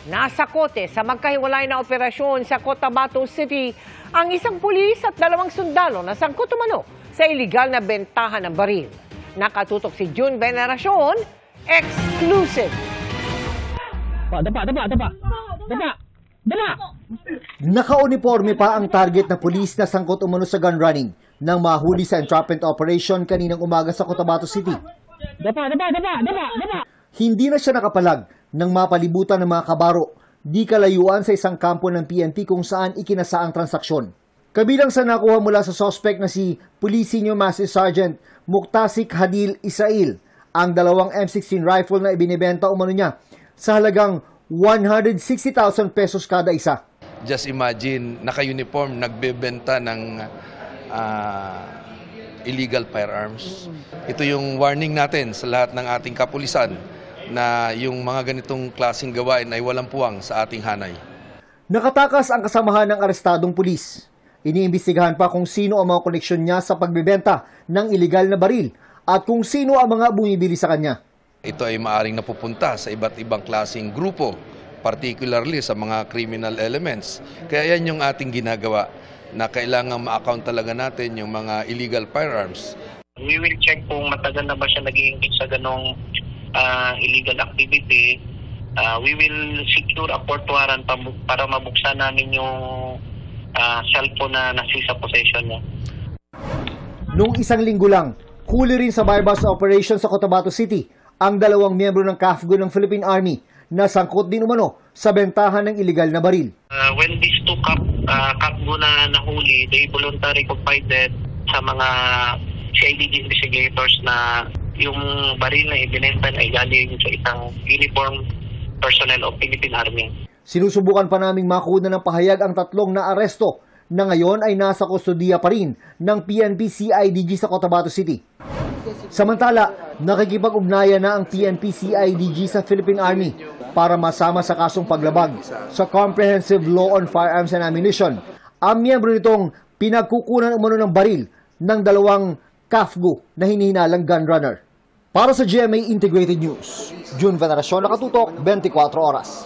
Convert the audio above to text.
Nasa kote sa magkahiwalay na operasyon sa Cotabato City ang isang pulis at 2 sundalo na sangkot umano sa iligal na bentahan ng baril. Nakatutok si June Veneracion, exclusive. Dapa! Naka-uniforme pa ang target na pulis na sangkot umano sa gun running nang mahuli sa entrapment operation kaninang umaga sa Cotabato City. Dapa! Hindi na siya nakapalag nang mapalibutan ng mga kabaro di kalayuan sa isang kampo ng PNP kung saan ikinasa ang transaksyon. Kabilang sa nakuha mula sa suspect na si Police Senior Master Sergeant Muktasik Hadil Israel ang 2 M16 rifle na ibinibenta umano niya sa halagang 160,000 pesos kada isa. Just imagine, naka-uniform, nagbebenta ng illegal firearms. Ito yung warning natin sa lahat ng ating kapulisan na yung mga ganitong klaseng gawain ay walang puwang sa ating hanay. Nakatakas ang kasamahan ng arestadong pulis. Iniimbestigahan pa kung sino ang mga koneksyon niya sa pagbebenta ng iligal na baril at kung sino ang mga bumibili sa kanya. Ito ay maaring napupunta sa iba't ibang klaseng grupo, particularly sa mga criminal elements. Kaya yan yung ating ginagawa na kailangan ma-account talaga natin yung mga illegal firearms. We will check kung matagal na ba siya nag-i-engage sa ganong illegal activity. We will secure a court warrant para mabuksan namin yung cellphone na nasa possession niya. Noong 1 linggo lang, huli rin sa bypass operation sa Cotabato City ang 2 miyembro ng CAFGO ng Philippine Army na sangkot din umano sa bentahan ng iligal na baril. When these 2 CAFGO na nahuli, they voluntarily confided sa mga CIDG investigators na yung baril na ibinenta ay galing sa isang uniform personnel of Philippine Army. Sinusubukan pa naming makuha ng pahayag ang 3 na aresto na ngayon ay nasa kustodiya pa rin ng PNP CIDG sa Cotabato City. Samantala, nakikipag-ugnayan na ang PNP CIDG sa Philippine Army para masama sa kasong paglabag sa Comprehensive Law on Firearms and Ammunition. Ang miyembro nitong pinagkukunan umano ng baril ng 2 CAFGO na hinihinalang gun runner. Para sa GMA Integrated News, June Veneracion, nakatutok 24 oras.